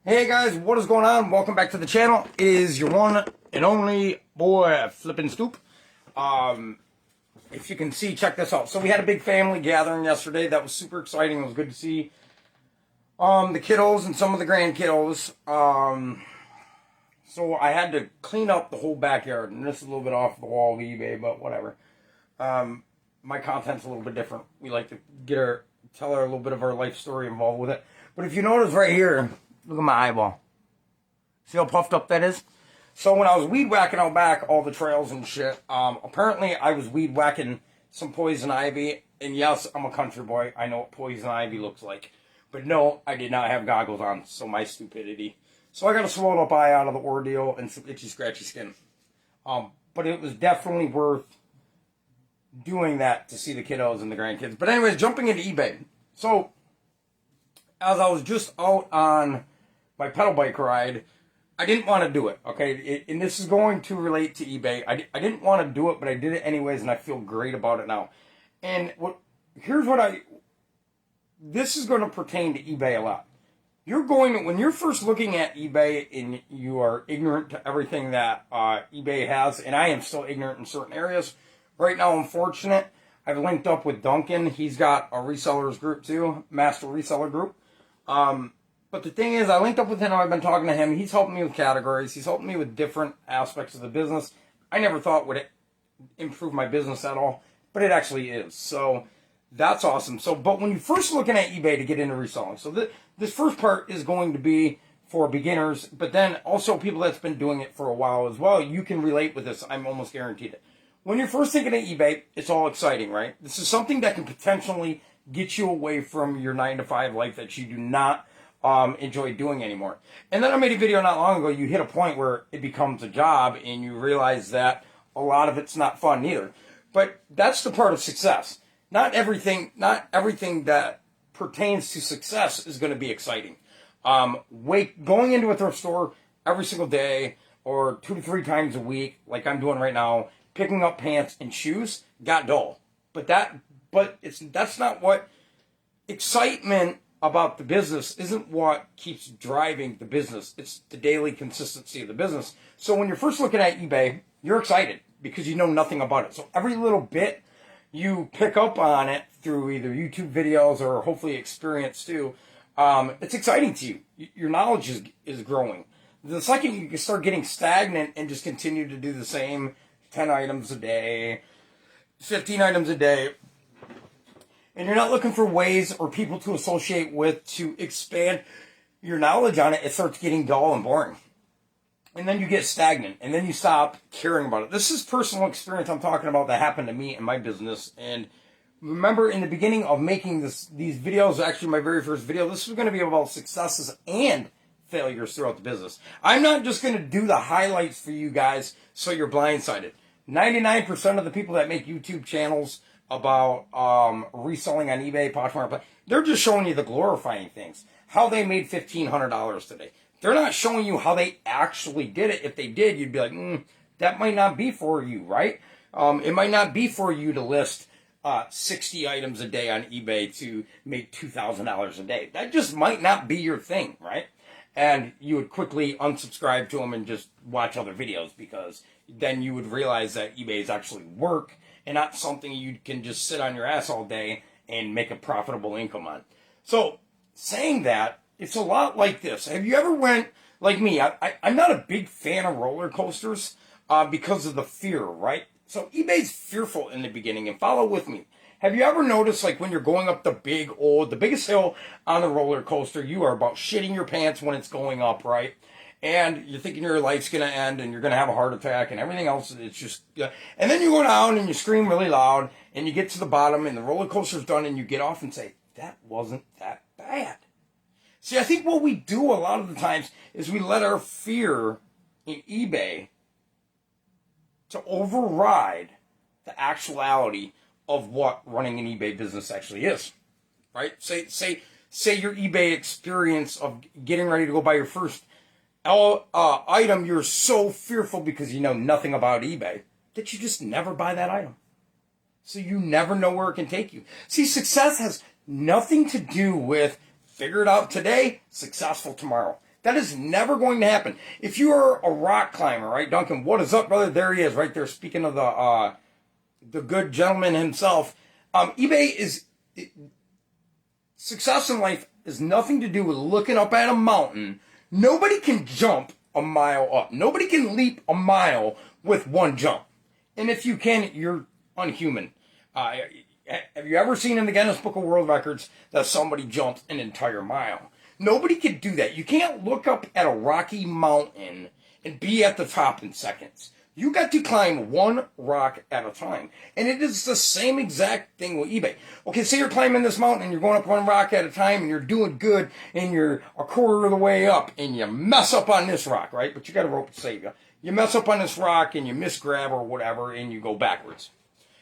Hey guys, what is going on? Welcome back to the channel. It is your one and only boy, Flippin' Stoop. If you can see, check this out. So we had a big family gathering yesterday. That was super exciting. It was good to see the kiddos and some of the grandkiddos. So I had to clean up the whole backyard, and this is a little bit off the wall of eBay, but whatever. My content's a little bit different. We like to tell her a little bit of our life story involved with it. But if you notice right here, look at my eyeball. See how puffed up that is? So when I was weed whacking out back all the trails and shit, apparently I was weed whacking some poison ivy. And yes, I'm a country boy. I know what poison ivy looks like. But no, I did not have goggles on, so my stupidity. So I got a swelled up eye out of the ordeal and some itchy scratchy skin. But it was definitely worth doing that to see the kiddos and the grandkids. But anyways, jumping into eBay. So as I was just out on my pedal bike ride, I didn't want to do it, okay? And this is going to relate to eBay. I didn't want to do it, but I did it anyways, and I feel great about it now. And this is going to pertain to eBay a lot. When you're first looking at eBay and you are ignorant to everything that eBay has, and I am still ignorant in certain areas. Right now, I'm fortunate. I've linked up with Duncan. He's got a resellers group too, master reseller group. But the thing is, I linked up with him. I've been talking to him. He's helping me with categories. He's helping me with different aspects of the business. I never thought would improve my business at all, but it actually is. So that's awesome. But when you're first looking at eBay to get into reselling, so this first part is going to be for beginners, but then also people that's been doing it for a while as well. You can relate with this. I'm almost guaranteed it. When you're first thinking of eBay, it's all exciting, right? This is something that can potentially get you away from your 9-to-5 life that you do not enjoy doing anymore. And then I made a video not long ago. You hit a point where it becomes a job and you realize that a lot of it's not fun either. But that's the part of success. Not everything that pertains to success is going to be exciting. Going into a thrift store every single day or 2 to 3 times a week, like I'm doing right now, picking up pants and shoes got dull. But that's not what excitement about the business isn't what keeps driving the business. It's the daily consistency of the business. So when you're first looking at eBay, you're excited because you know nothing about it. So every little bit you pick up on it through either YouTube videos or hopefully experience too, it's exciting to you. Your knowledge is growing. The second you can start getting stagnant and just continue to do the same 10 items a day, 15 items a day, and you're not looking for ways or people to associate with to expand your knowledge on it, it starts getting dull and boring. And then you get stagnant, and then you stop caring about it. This is personal experience I'm talking about that happened to me in my business. And remember, in the beginning of making these videos, actually my very first video, this was going to be about successes and failures throughout the business. I'm not just going to do the highlights for you guys so you're blindsided. 99% of the people that make YouTube channels about reselling on eBay, Poshmark, they're just showing you the glorifying things. How they made $1,500 today. They're not showing you how they actually did it. If they did, you'd be like, that might not be for you, right? It might not be for you to list 60 items a day on eBay to make $2,000 a day. That just might not be your thing, right? And you would quickly unsubscribe to them and just watch other videos, because then you would realize that eBay is actually work and not something you can just sit on your ass all day and make a profitable income on. So saying that, it's a lot like this. Have you ever went, like me, I'm not a big fan of roller coasters because of the fear, right? So eBay's fearful in the beginning, and follow with me. Have you ever noticed, like, when you're going up the biggest hill on the roller coaster, you are about shitting your pants when it's going up, right? And you're thinking your life's going to end and you're going to have a heart attack and everything else. It's just, and then you go down and you scream really loud and you get to the bottom and the roller coaster's done and you get off and say, that wasn't that bad. See, I think what we do a lot of the times is we let our fear in eBay to override the actuality of what running an eBay business actually is, right? Say your eBay experience of getting ready to go buy your first item, you're so fearful because you know nothing about eBay that you just never buy that item. So you never know where it can take you. See, success has nothing to do with figure it out today, successful tomorrow. That is never going to happen. If you are a rock climber, right, Duncan? What is up, brother? There he is, right there. Speaking of the good gentleman himself, eBay is success in life has nothing to do with looking up at a mountain. Nobody can jump a mile up. Nobody can leap a mile with one jump. And if you can, you're unhuman. Have you ever seen in the Guinness Book of World Records that somebody jumped an entire mile? Nobody can do that. You can't look up at a rocky mountain and be at the top in seconds. You got to climb one rock at a time. And it is the same exact thing with eBay. Okay, say you're climbing this mountain and you're going up one rock at a time and you're doing good and you're a quarter of the way up and you mess up on this rock, right? But you got a rope to save you. You mess up on this rock and you misgrab or whatever and you go backwards.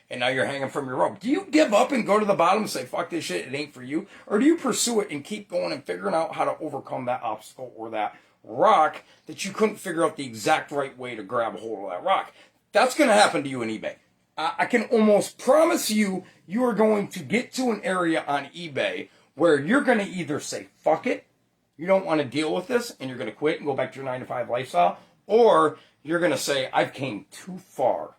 And now you're hanging from your rope. Do you give up and go to the bottom and say, fuck this shit, it ain't for you? Or do you pursue it and keep going and figuring out how to overcome that obstacle or that rock that you couldn't figure out the exact right way to grab a hold of that rock? That's going to happen to you in eBay. I can almost promise you, you are going to get to an area on eBay where you're going to either say, fuck it, you don't want to deal with this, and you're going to quit and go back to your 9-to-5 lifestyle, or you're going to say, I've came too far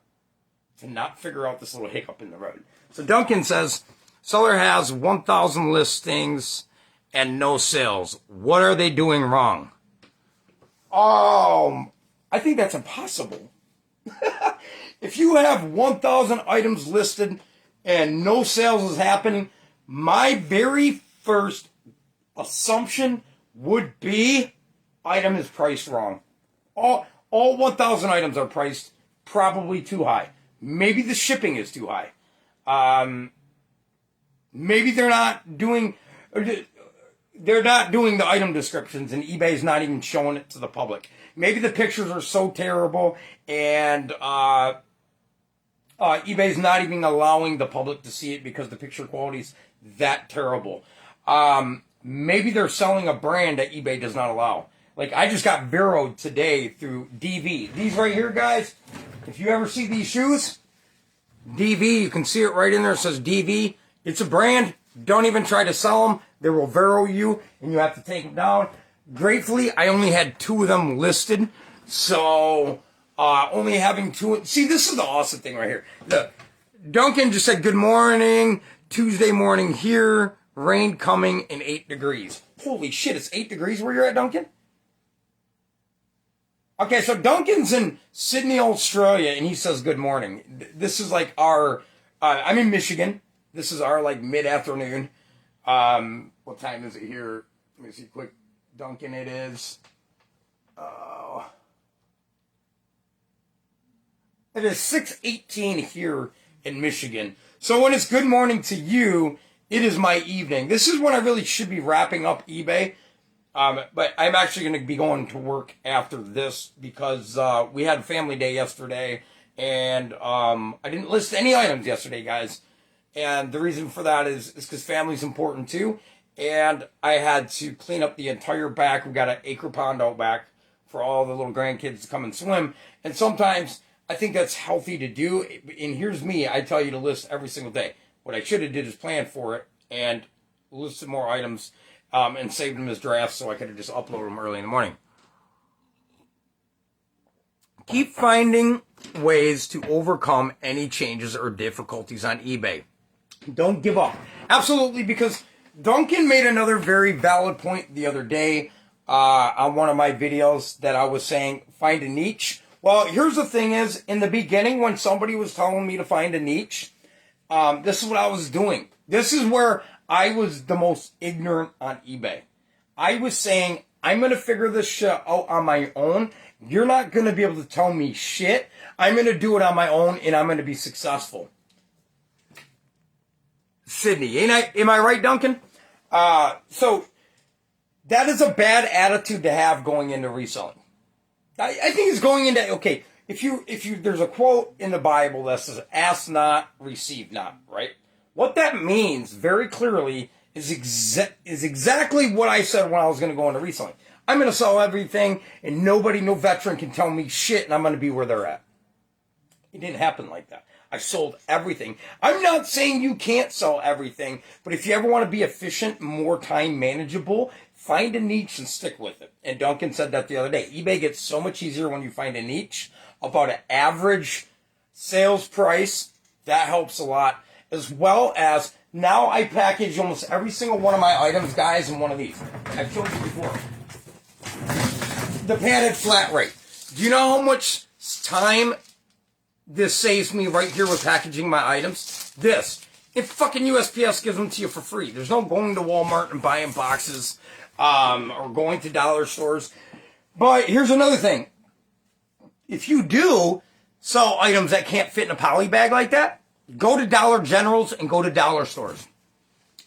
to not figure out this little hiccup in the road. So Duncan says, seller has 1,000 listings and no sales. What are they doing wrong? I think that's impossible. If you have 1,000 items listed and no sales is happening, my very first assumption would be item is priced wrong. All 1,000 items are priced probably too high. Maybe the shipping is too high. Maybe they're not doing the item descriptions and eBay's not even showing it to the public. Maybe the pictures are so terrible and eBay's not even allowing the public to see it because the picture quality's that terrible. Maybe they're selling a brand that eBay does not allow. Like, I just got Veroed today through DV. These right here, guys, if you ever see these shoes, DV, you can see it right in there. It says DV. It's a brand. Don't even try to sell them. They will Vero you, and you have to take them down. Gratefully, I only had 2 of them listed. So, only having 2. See, this is the awesome thing right here. Look, Duncan just said, good morning. Tuesday morning here. Rain coming in 8 degrees. Holy shit, it's 8 degrees where you're at, Duncan? Okay, so Duncan's in Sydney, Australia, and he says good morning. This is like our, I'm in Michigan. This is our, like, mid-afternoon. What time is it here? Let me see quick. Duncan, it is. It is 6:18 here in Michigan. So when it's good morning to you, it is my evening. This is when I really should be wrapping up eBay. But I'm actually going to be going to work after this because we had family day yesterday, and I didn't list any items yesterday, guys. And the reason for that is because family's important too. And I had to clean up the entire back. We got an acre pond out back for all the little grandkids to come and swim. And sometimes I think that's healthy to do. And here's me. I tell you to list every single day. What I should have did is plan for it and list some more items and saved them as drafts so I could have just uploaded them early in the morning. Keep finding ways to overcome any changes or difficulties on eBay. Don't give up. Absolutely, because Duncan made another very valid point the other day on one of my videos that I was saying, find a niche. Well, here's the thing is, in the beginning when somebody was telling me to find a niche, this is what I was doing. This is where I was the most ignorant on eBay. I was saying, I'm going to figure this shit out on my own. You're not going to be able to tell me shit. I'm going to do it on my own, and I'm going to be successful. Sydney, am I right, Duncan? So that is a bad attitude to have going into reselling. I think it's going into, okay, if you, there's a quote in the Bible that says, ask not, receive not, right? What that means very clearly is exactly what I said when I was going to go into reselling. I'm going to sell everything, and no veteran can tell me shit, and I'm going to be where they're at. It didn't happen like that. I sold everything. I'm not saying you can't sell everything, but if you ever want to be efficient, more time manageable, find a niche and stick with it. And Duncan said that the other day. eBay gets so much easier when you find a niche. About an average sales price, that helps a lot. As well as, now I package almost every single one of my items, guys, in one of these. I've showed you before. The padded flat rate. Do you know how much time this saves me right here with packaging my items? This. If fucking USPS gives them to you for free. There's no going to Walmart and buying boxes or going to dollar stores. But here's another thing. If you do sell items that can't fit in a poly bag like that, go to Dollar Generals and go to dollar stores.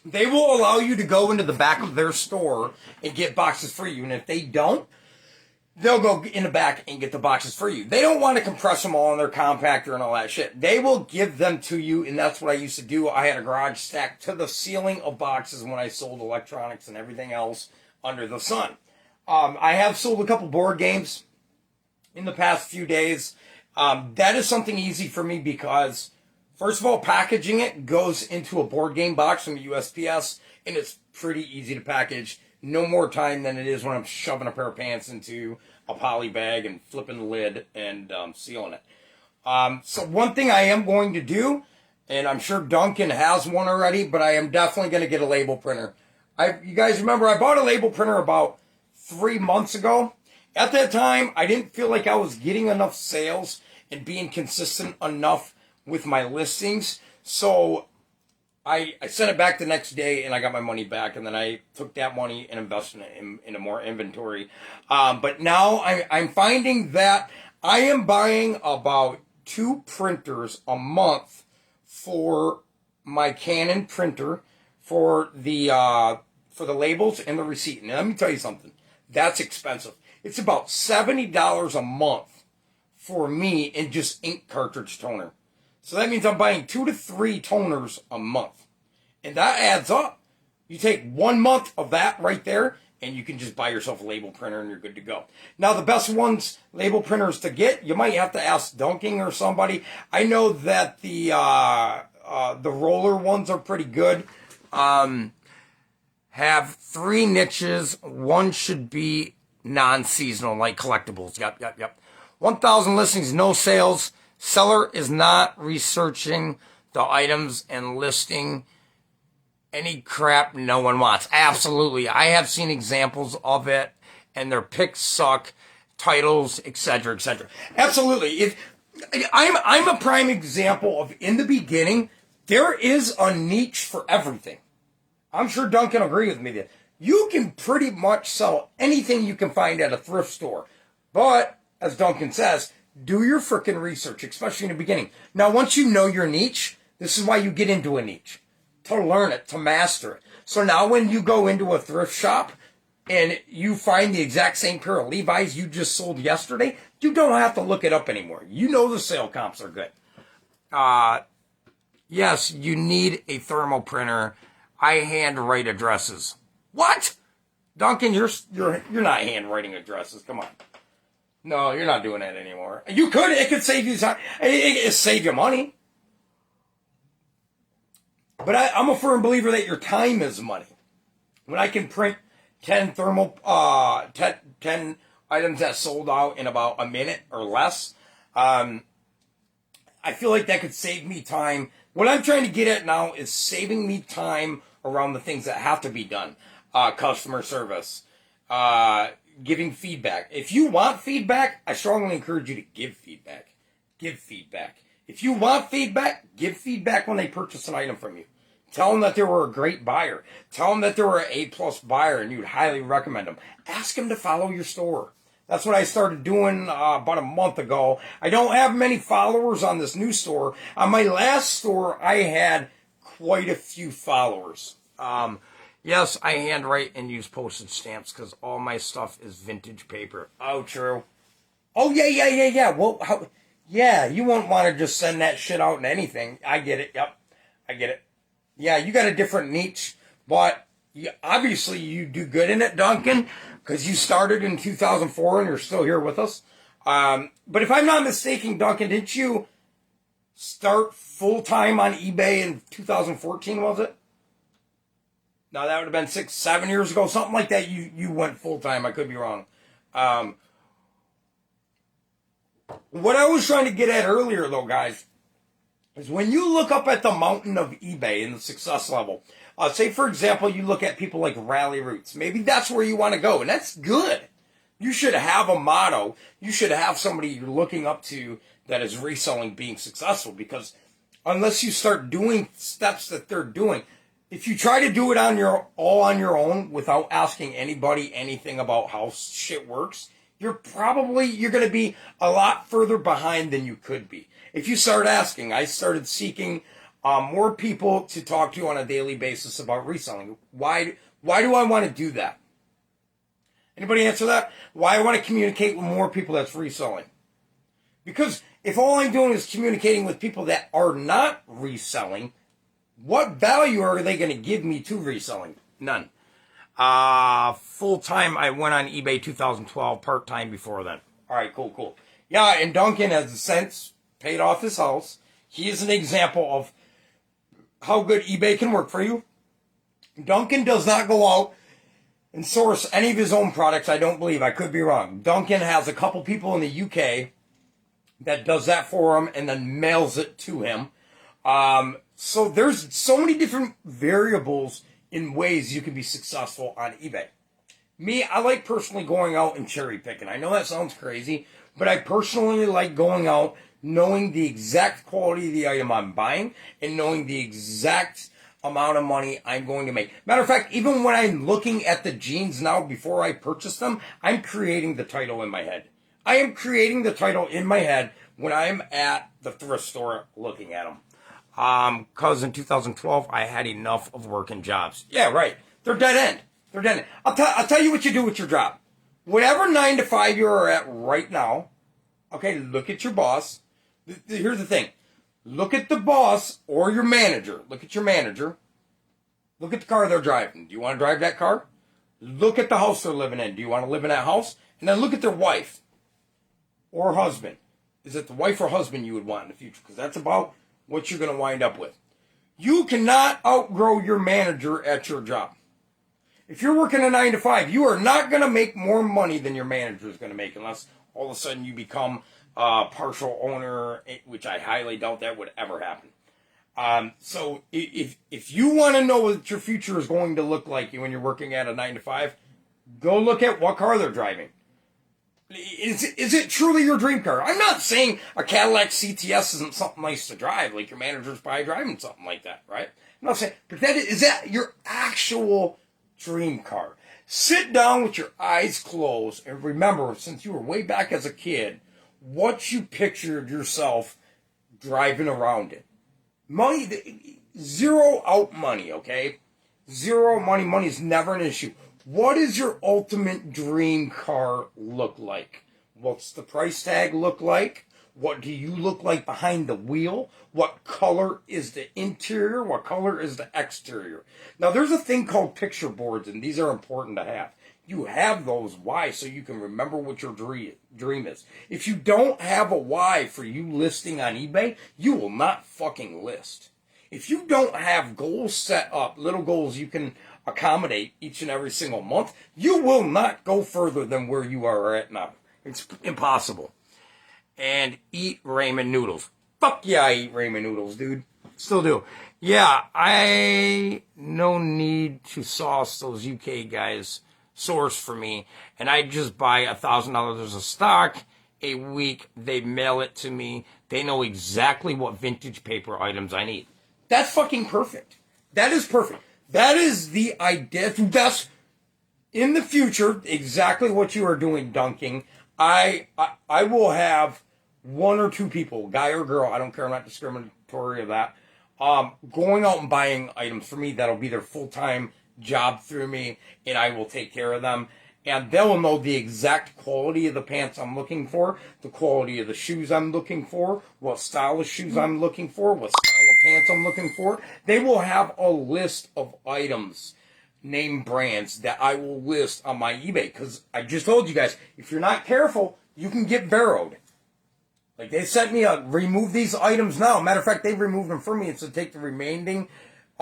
They will allow you to go into the back of their store and get boxes for you. And if they don't, they'll go in the back and get the boxes for you. They don't want to compress them all in their compactor and all that shit. They will give them to you, and that's what I used to do. I had a garage stacked to the ceiling of boxes when I sold electronics and everything else under the sun. I have sold a couple board games in the past few days. That is something easy for me because, first of all, packaging it goes into a board game box from the USPS, and it's pretty easy to package. No more time than it is when I'm shoving a pair of pants into a poly bag and flipping the lid and sealing it. So one thing I am going to do, and I'm sure Duncan has one already, but I am definitely going to get a label printer. You guys remember I bought a label printer about 3 months ago. At that time, I didn't feel like I was getting enough sales and being consistent enough with my listings. So I sent it back the next day and I got my money back, and then I took that money and invested it into more inventory. But now I'm finding that I am buying about 2 printers a month for my Canon printer for the labels and the receipt. And let me tell you something, that's expensive. It's about $70 a month for me in just ink cartridge toner. So that means I'm buying 2 to 3 toners a month. And that adds up. You take 1 month of that right there, and you can just buy yourself a label printer and you're good to go. Now, the best label printers to get, you might have to ask Dunking or somebody. I know that the roller ones are pretty good. Have 3 niches. One should be non-seasonal, like collectibles. Yep. 1,000 listings, no sales. Seller is not researching the items and listing any crap no one wants. Absolutely. I have seen examples of it, and their picks suck, titles, etc., etc. Absolutely. I'm a prime example of, in the beginning, there is a niche for everything. I'm sure Duncan will agree with me that you can pretty much sell anything you can find at a thrift store. But, as Duncan says, do your frickin' research, especially in the beginning. Now, once you know your niche, this is why you get into a niche. To learn it, to master it. So now when you go into a thrift shop and you find the exact same pair of Levi's you just sold yesterday, you don't have to look it up anymore. You know the sale comps are good. Yes, you need a thermal printer. I handwrite addresses. What? Duncan, you're not handwriting addresses. Come on. No, you're not doing that anymore. You could. It could save you time. It save you money. But I'm a firm believer that your time is money. When I can print 10 10 items that sold out in about a minute or less, I feel like that could save me time. What I'm trying to get at now is saving me time around the things that have to be done. Customer service, giving feedback. If you want feedback, I strongly encourage you to give feedback. Give feedback. If you want feedback, give feedback when they purchase an item from you. Tell them that they were a great buyer. Tell them that they were an A+ buyer and you'd highly recommend them. Ask them to follow your store. That's what I started doing about a month ago. I don't have many followers on this new store. On my last store, I had quite a few followers. Yes, I handwrite and use postage stamps because all my stuff is vintage paper. Oh, true. Oh, yeah. Well, yeah, you won't want to just send that shit out in anything. I get it. Yep, I get it. Yeah, you got a different niche, but obviously you do good in it, Duncan, because you started in 2004 and you're still here with us. But if I'm not mistaken, Duncan, didn't you start full-time on eBay in 2014, was it? Now that would have been 6, 7 years ago, something like that. You went full time. I could be wrong. What I was trying to get at earlier, though, guys, is when you look up at the mountain of eBay and the success level. Say, for example, you look at people like Rally Roots. Maybe that's where you want to go, and that's good. You should have a motto. You should have somebody you're looking up to that is reselling being successful, because unless you start doing steps that they're doing, if you try to do it all on your own without asking anybody anything about how shit works, you're going to be a lot further behind than you could be. If you start asking, I started seeking more people to talk to on a daily basis about reselling. Why do I want to do that? Anybody answer that? Why I want to communicate with more people that's reselling? Because if all I'm doing is communicating with people that are not reselling, what value are they going to give me to reselling? None. Full-time, I went on eBay 2012, part-time before then. All right, cool. Yeah, and Duncan has since paid off his house. He is an example of how good eBay can work for you. Duncan does not go out and source any of his own products, I don't believe. I could be wrong. Duncan has a couple people in the UK that does that for him and then mails it to him. So there's so many different variables in ways you can be successful on eBay. Me, I like personally going out and cherry picking. I know that sounds crazy, but I personally like going out, knowing the exact quality of the item I'm buying and knowing the exact amount of money I'm going to make. Matter of fact, even when I'm looking at the jeans now before I purchase them, I'm creating the title in my head. I am creating the title in my head when I'm at the thrift store looking at them. Because in 2012, I had enough of working jobs. Yeah, right. They're dead end. I'll tell you what you do with your job. Whatever 9 to 5 you are at right now, okay, look at your boss. Here's the thing. Look at the boss or your manager. Look at your manager. Look at the car they're driving. Do you want to drive that car? Look at the house they're living in. Do you want to live in that house? And then look at their wife or husband. Is it the wife or husband you would want in the future? Because that's about what you're going to wind up with. You cannot outgrow your manager at your job. If you're working a 9 to 5, you are not going to make more money than your manager is going to make unless all of a sudden you become a partial owner, which I highly doubt that would ever happen. So if you want to know what your future is going to look like when you're working at a 9 to 5, go look at what car they're driving. Is it truly your dream car? I'm not saying a Cadillac CTS isn't something nice to drive, like your manager's probably driving something like that, right? I'm not saying, but is that your actual dream car? Sit down with your eyes closed and remember, since you were way back as a kid, what you pictured yourself driving around it. Money, zero out money, okay? Zero money. Money is never an issue. What does your ultimate dream car look like? What's the price tag look like? What do you look like behind the wheel? What color is the interior? What color is the exterior? Now, there's a thing called picture boards, and these are important to have. You have those. Why? So you can remember what your dream is. If you don't have a why for you listing on eBay, you will not fucking list. If you don't have goals set up, little goals you can accommodate each and every single month, you will not go further than where you are at now. It's impossible. And eat ramen noodles. Fuck yeah, I eat ramen noodles, dude. Still do. Yeah, no need to sauce those UK guys source for me. And I just buy $1,000 of stock a week. They mail it to me. They know exactly what vintage paper items I need. That's fucking perfect. That is perfect. That is the idea. That's in the future exactly what you are doing, Dunking. I will have 1 or 2 people, guy or girl, I don't care, I'm not discriminatory of that, going out and buying items for me. That'll be their full-time job through me, and I will take care of them. And they'll know the exact quality of the pants I'm looking for, the quality of the shoes I'm looking for, what style of shoes I'm looking for, what style of pants I'm looking for. They will have a list of items, name brands, that I will list on my eBay. Because I just told you guys, if you're not careful, you can get barrowed. Like, they sent me remove these items now. Matter of fact, they removed them for me and said take the remaining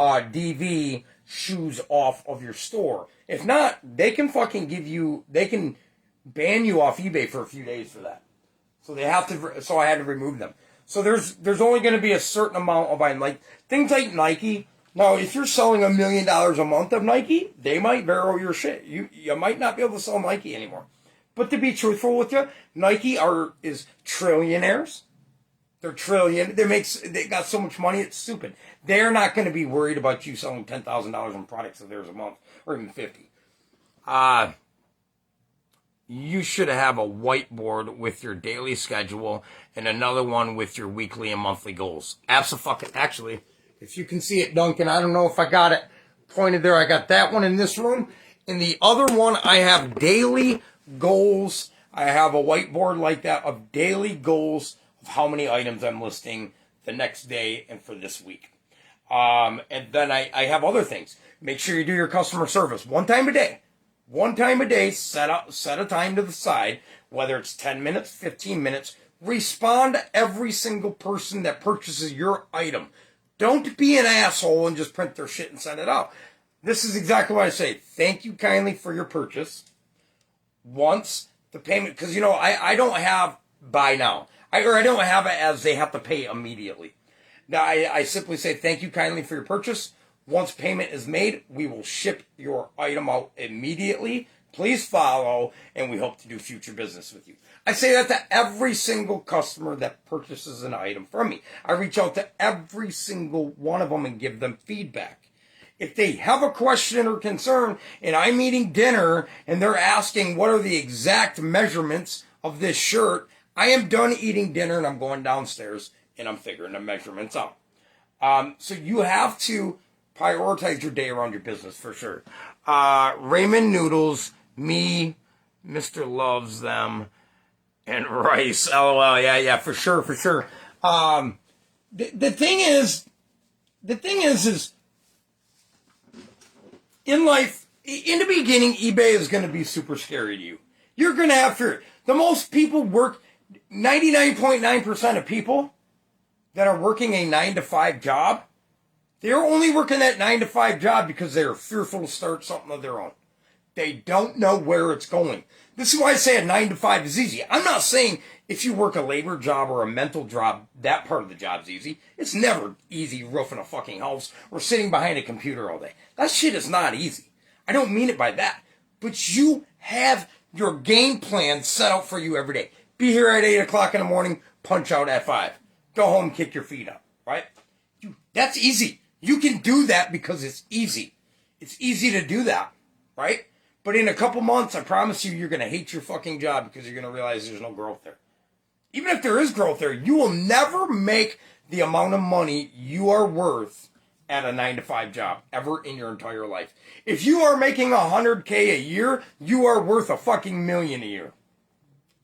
DV shoes off of your store. If not, they can fucking they can ban you off eBay for a few days for that. So I had to remove them. So there's only going to be a certain amount of items, like things like Nike. Now, if you're selling $1 million a month of Nike, they might borrow your shit. You might not be able to sell Nike anymore. But to be truthful with you, Nike is trillionaires. They're trillion. They got so much money, it's stupid. They're not going to be worried about you selling $10,000 in products of theirs a month, or even 50. You should have a whiteboard with your daily schedule and another one with your weekly and monthly goals. Actually, if you can see it, Duncan, I don't know if I got it pointed there. I got that one in this room. In the other one, I have daily goals. I have a whiteboard like that of daily goals of how many items I'm listing the next day and for this week. And then I have other things. Make sure you do your customer service one time a day. One time a day, set a time to the side, whether it's 10 minutes, 15 minutes. Respond to every single person that purchases your item. Don't be an asshole and just print their shit and send it out. This is exactly what I say. Thank you kindly for your purchase. Once the payment, because I don't have buy now. I don't have it as they have to pay immediately. Now I simply say thank you kindly for your purchase. Once payment is made, we will ship your item out immediately. Please follow, and we hope to do future business with you. I say that to every single customer that purchases an item from me. I reach out to every single one of them and give them feedback. If they have a question or concern, and I'm eating dinner, and they're asking what are the exact measurements of this shirt, I am done eating dinner, and I'm going downstairs, and I'm figuring the measurements out. So you have to prioritize your day around your business for sure. Raymond Noodles, me, Mr. Loves Them, and Rice. LOL. Yeah, for sure. The thing is, in life, in the beginning, eBay is going to be super scary to you. You're going to have fear. The most people 99.9% of people that are working a 9-to-5 job, they're only working that 9-to-5 job because they're fearful to start something of their own. They don't know where it's going. This is why I say a 9-to-5 is easy. I'm not saying if you work a labor job or a mental job, that part of the job's easy. It's never easy roofing a fucking house or sitting behind a computer all day. That shit is not easy. I don't mean it by that. But you have your game plan set out for you every day. Be here at 8 o'clock in the morning, punch out at 5. Go home, kick your feet up, right? That's easy. You can do that because it's easy. It's easy to do that, right? But in a couple months, I promise you, you're going to hate your fucking job because you're going to realize there's no growth there. Even if there is growth there, you will never make the amount of money you are worth at a 9-to-5 job ever in your entire life. If you are making $100K a year, you are worth a fucking million a year.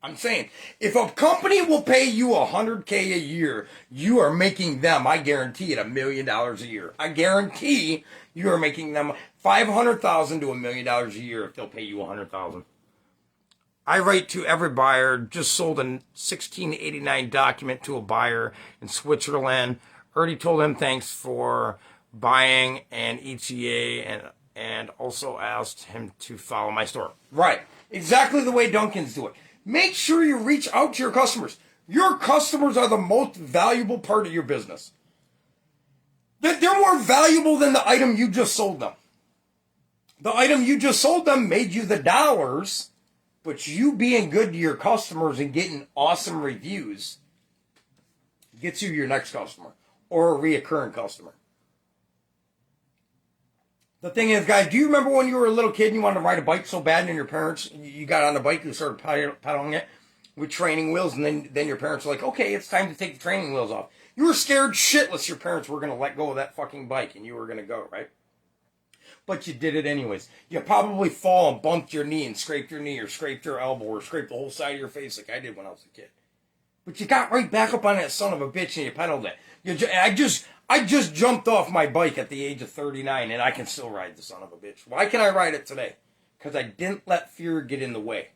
I'm saying, if a company will pay you $100K a year, you are making them, I guarantee it, $1 million a year. I guarantee you are making them $500,000 to $1 million a year if they'll pay you $100,000. I write to every buyer. Just sold a 1689 document to a buyer in Switzerland. Already told him thanks for buying an ETA and also asked him to follow my store. Right. Exactly the way Duncan's do it. Make sure you reach out to your customers. Your customers are the most valuable part of your business. They're more valuable than the item you just sold them. The item you just sold them made you the dollars, but you being good to your customers and getting awesome reviews gets you your next customer or a reoccurring customer. The thing is, guys, do you remember when you were a little kid and you wanted to ride a bike so bad and your parents, you got on the bike and started pedaling it with training wheels, and then your parents were like, okay, it's time to take the training wheels off. You were scared shitless your parents were going to let go of that fucking bike and you were going to go, right? But you did it anyways. You probably fall and bumped your knee and scraped your knee or scraped your elbow or scraped the whole side of your face like I did when I was a kid. But you got right back up on that son of a bitch and you pedaled it. I just jumped off my bike at the age of 39 and I can still ride the son of a bitch. Why can I ride it today? Because I didn't let fear get in the way.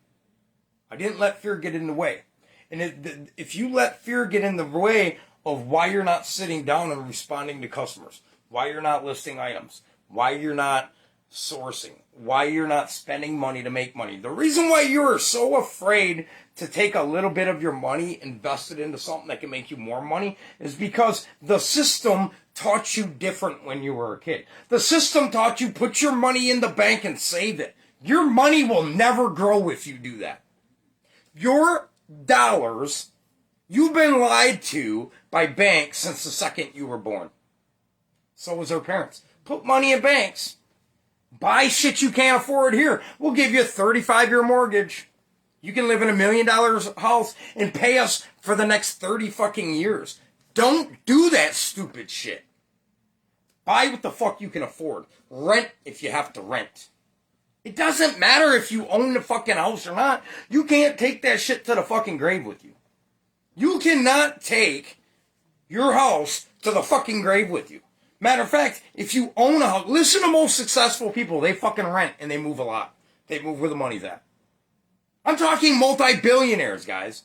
I didn't let fear get in the way. And if you let fear get in the way of why you're not sitting down and responding to customers, why you're not listing items, why you're not sourcing, why you're not spending money to make money. The reason why you are so afraid to take a little bit of your money, invest it into something that can make you more money, is because the system taught you different when you were a kid. The system taught you put your money in the bank and save it. Your money will never grow if you do that. Your dollars, you've been lied to by banks since the second you were born. So was our parents. Put money in banks. Buy shit you can't afford here. We'll give you a 35-year mortgage. You can live in $1 million house and pay us for the next 30 fucking years. Don't do that stupid shit. Buy what the fuck you can afford. Rent if you have to rent. It doesn't matter if you own the fucking house or not. You can't take that shit to the fucking grave with you. You cannot take your house to the fucking grave with you. Matter of fact, if you own a house, listen to most successful people. They fucking rent and they move a lot. They move where the money's at. I'm talking multi-billionaires, guys,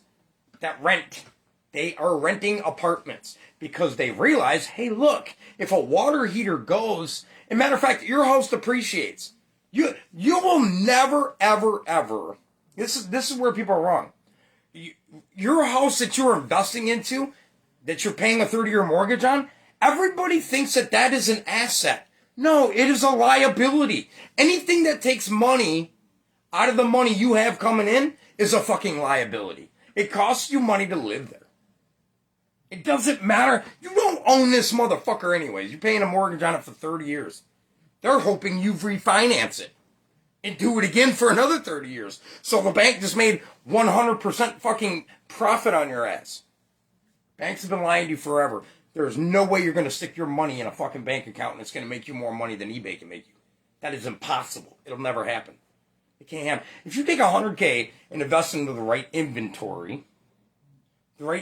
that rent. They are renting apartments because they realize, hey, look, if a water heater goes, and matter of fact, your house depreciates. You will never, ever, ever. This is where people are wrong. Your house that you're investing into, that you're paying a 30-year mortgage on, everybody thinks that is an asset. No, it is a liability. Anything that takes money out of the money you have coming in is a fucking liability. It costs you money to live there. It doesn't matter. You don't own this motherfucker anyways. You're paying a mortgage on it for 30 years. They're hoping you refinance it and do it again for another 30 years. So the bank just made 100% fucking profit on your ass. Banks have been lying to you forever. There's no way you're going to stick your money in a fucking bank account and it's going to make you more money than eBay can make you. That is impossible. It'll never happen. It can't happen. If you take $100K and invest into the right inventory on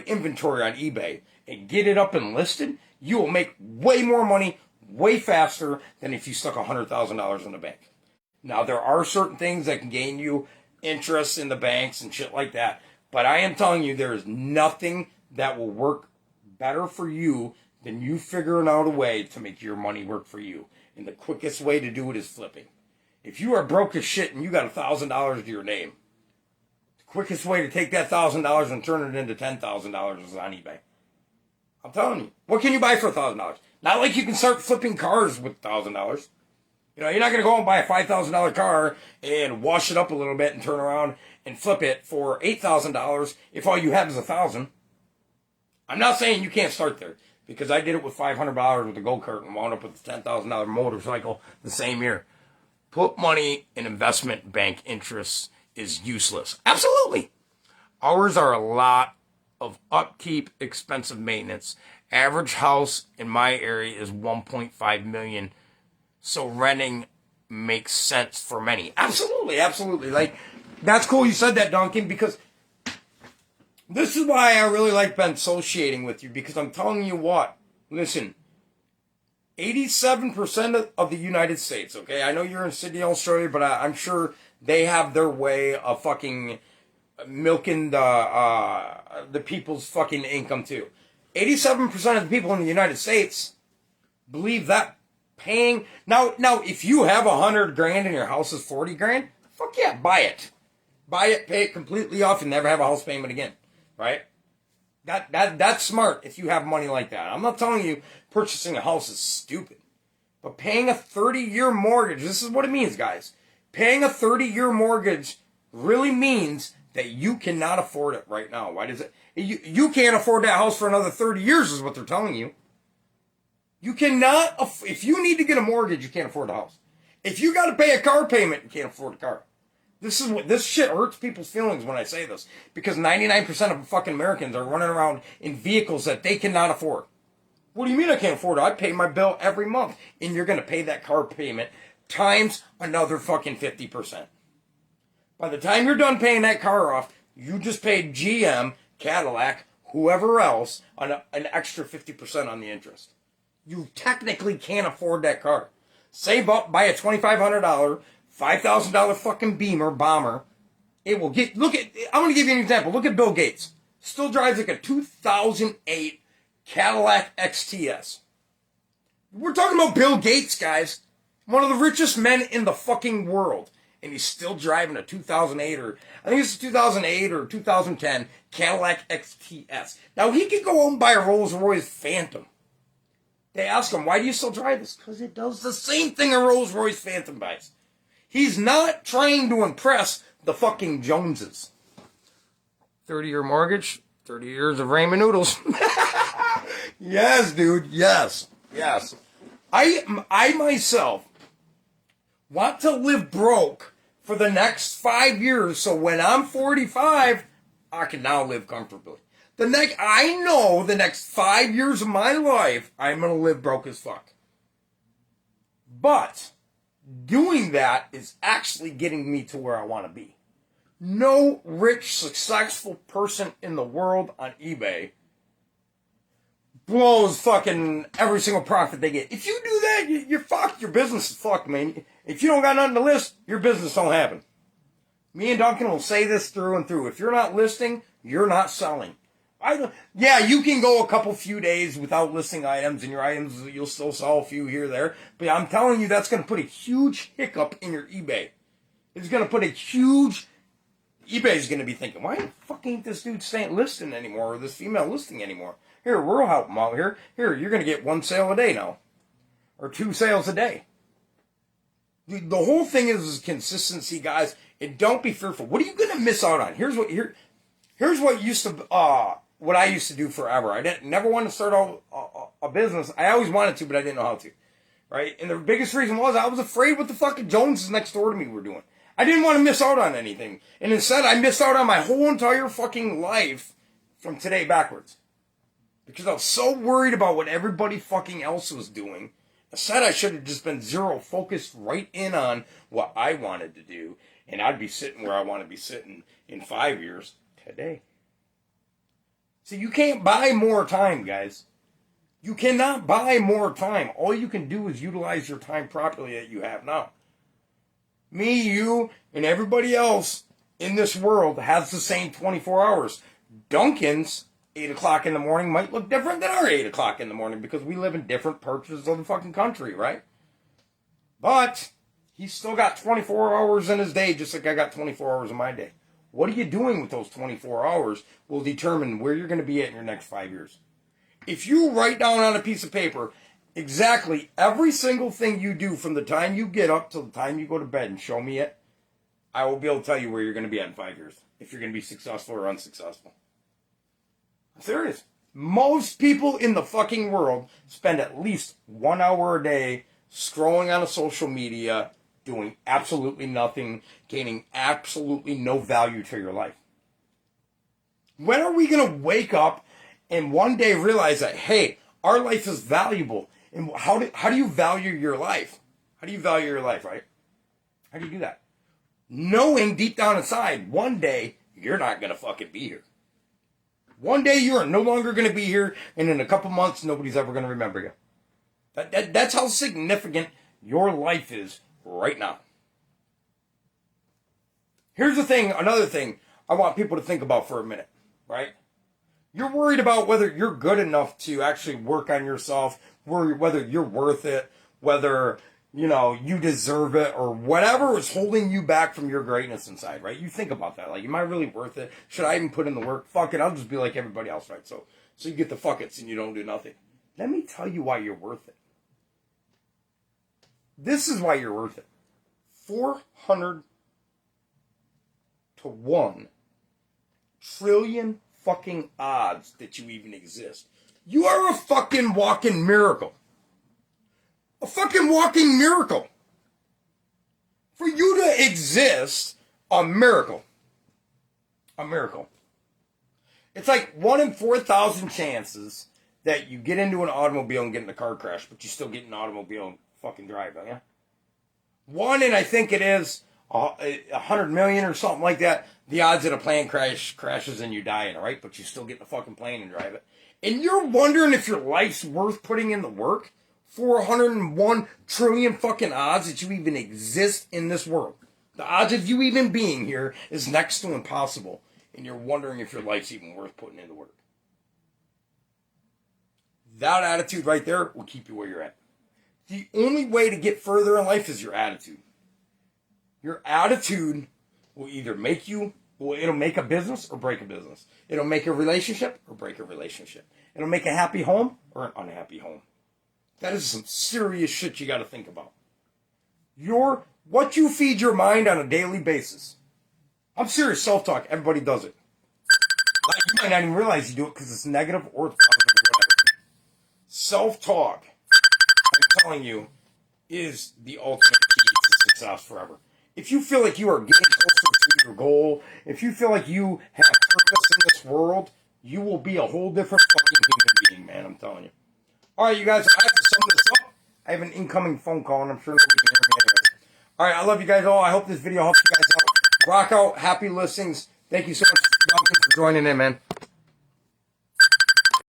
eBay, and get it up and listed, you will make way more money way faster than if you stuck $100,000 in the bank. Now, there are certain things that can gain you interest in the banks and shit like that, but I am telling you, there is nothing that will work better for you than you figuring out a way to make your money work for you. And the quickest way to do it is flipping. If you are broke as shit and you got $1,000 to your name, the quickest way to take that $1,000 and turn it into $10,000 is on eBay. I'm telling you. What can you buy for $1,000? Not like you can start flipping cars with $1,000. You know, you're not going to go and buy a $5,000 car and wash it up a little bit and turn around and flip it for $8,000 if all you have is $1,000. I'm not saying you can't start there, because I did it with $500 with a go-kart and wound up with a $10,000 motorcycle the same year. Put money in investment bank interests is useless. Absolutely. Ours are a lot of upkeep, expensive maintenance. Average house in my area is $1.5 million. So renting makes sense for many. Absolutely, absolutely. Like, that's cool you said that, Duncan, because this is why I really like been associating with you, because I'm telling you what. Listen, 87% of the United States, okay? I know you're in Sydney, Australia, but I'm sure they have their way of fucking milking the people's fucking income too. 87% of the people in the United States believe that paying now if you have $100,000 and your house is $40,000, fuck yeah, buy it, pay it completely off, and never have a house payment again, right? That's smart if you have money like that. I'm not telling you purchasing a house is stupid, but paying a 30-year mortgage, this is what it means, guys. Paying a 30-year mortgage really means that you cannot afford it right now. Why does it? You can't afford that house for another 30 years is what they're telling you. You cannot, if you need to get a mortgage, you can't afford a house. If you got to pay a car payment, you can't afford a car. This shit hurts people's feelings when I say this, because 99% of fucking Americans are running around in vehicles that they cannot afford. What do you mean I can't afford it? I pay my bill every month, and you're going to pay that car payment times another fucking 50%. By the time you're done paying that car off, you just paid GM, Cadillac, whoever else, an extra 50% on the interest. You technically can't afford that car. Save up, buy a $2,500, $5,000 fucking Beamer, bomber. It will get, I'm going to give you an example. Look at Bill Gates. Still drives like a 2008 Cadillac XTS. We're talking about Bill Gates, guys. One of the richest men in the fucking world. And he's still driving a 2008 or, I think it's a 2008 or 2010 Cadillac XTS. Now, he could go out and buy a Rolls Royce Phantom. They ask him, why do you still drive this? Because it does the same thing a Rolls Royce Phantom does. He's not trying to impress the fucking Joneses. 30-year mortgage, 30 years of ramen noodles. Yes, dude, yes. I myself want to live broke for the next 5 years, so when I'm 45, I can now live comfortably. I know the next 5 years of my life, I'm going to live broke as fuck. But doing that is actually getting me to where I want to be. No rich, successful person in the world on eBay blows fucking every single profit they get. If you do that, you're fucked. Your business is fucked, man. If you don't got nothing to list, your business don't happen. Me and Duncan will say this through and through. If you're not listing, you're not selling. Yeah, you can go a couple few days without listing items, and your items, you'll still sell a few here or there. But I'm telling you, that's going to put a huge hiccup in your eBay. It's going to put a huge... eBay's going to be thinking, why the fuck ain't this dude listing anymore, or this female listing anymore? Here, we'll help him out here. Here, you're going to get 1 sale a day now. Or 2 sales a day. The whole thing is consistency, guys. And don't be fearful. What are you going to miss out on? Here's what what I used to do forever. I never wanted to start a business. I always wanted to, but I didn't know how to. Right? And the biggest reason was I was afraid what the fucking Joneses next door to me were doing. I didn't want to miss out on anything. And instead, I missed out on my whole entire fucking life from today backwards. Because I was so worried about what everybody fucking else was doing. Instead, I should have just been zero focused right in on what I wanted to do. And I'd be sitting where I want to be sitting in 5 years today. So you can't buy more time, guys. You cannot buy more time. All you can do is utilize your time properly that you have now. Me, you, and everybody else in this world has the same 24 hours. Duncan's 8 o'clock in the morning might look different than our 8 o'clock in the morning because we live in different parts of the fucking country, right? But he's still got 24 hours in his day just like I got 24 hours in my day. What are you doing with those 24 hours will determine where you're going to be at in your next 5 years. If you write down on a piece of paper exactly every single thing you do from the time you get up till the time you go to bed and show me it, I will be able to tell you where you're going to be at in 5 years. If you're going to be successful or unsuccessful. I'm serious. Most people in the fucking world spend at least 1 hour a day scrolling on a social media, doing absolutely nothing, gaining absolutely no value to your life. When are we going to wake up and one day realize that, hey, our life is valuable? And how do you value your life? How do you value your life, right? How do you do that? Knowing deep down inside, one day, you're not going to fucking be here. One day, you are no longer going to be here, and in a couple months, nobody's ever going to remember you. That's how significant your life is right now. Here's the thing, another thing I want people to think about for a minute, right? You're worried about whether you're good enough to actually work on yourself, whether you're worth it, whether, you deserve it, or whatever is holding you back from your greatness inside, right? You think about that. Like, am I really worth it? Should I even put in the work? Fuck it, I'll just be like everybody else, right? So you get the fuck it's and you don't do nothing. Let me tell you why you're worth it. This is why you're worth it. 400 to 1 trillion fucking odds that you even exist. You are a fucking walking miracle. A fucking walking miracle. For you to exist, a miracle. A miracle. It's like 1 in 4,000 chances that you get into an automobile and get in a car crash, but you still get in an automobile and fucking drive, don't you? 1 in, I think it is 100 million or something like that. The odds that a plane crashes and you die in it, right? But you still get in the fucking plane and drive it. And you're wondering if your life's worth putting in the work? 401 trillion fucking odds that you even exist in this world. The odds of you even being here is next to impossible. And you're wondering if your life's even worth putting in the work. That attitude right there will keep you where you're at. The only way to get further in life is your attitude. Your attitude will either make you, well, it'll make a business or break a business. It'll make a relationship or break a relationship. It'll make a happy home or an unhappy home. That is some serious shit you got to think about. What you feed your mind on a daily basis. I'm serious, self-talk. Everybody does it. Like, you might not even realize you do it because it's negative or it's positive or whatever. Self-talk, I'm telling you, is the ultimate key to success forever. If you feel like you are getting closer to your goal, if you feel like you have purpose in this world, you will be a whole different fucking human being, man, I'm telling you. All right, you guys, I have to sum this up. I have an incoming phone call, and I'm sure nobody can hear me anyway. All right, I love you guys all. I hope this video helps you guys out. Rock out. Happy listings. Thank you so much, Duncan, for joining in, man.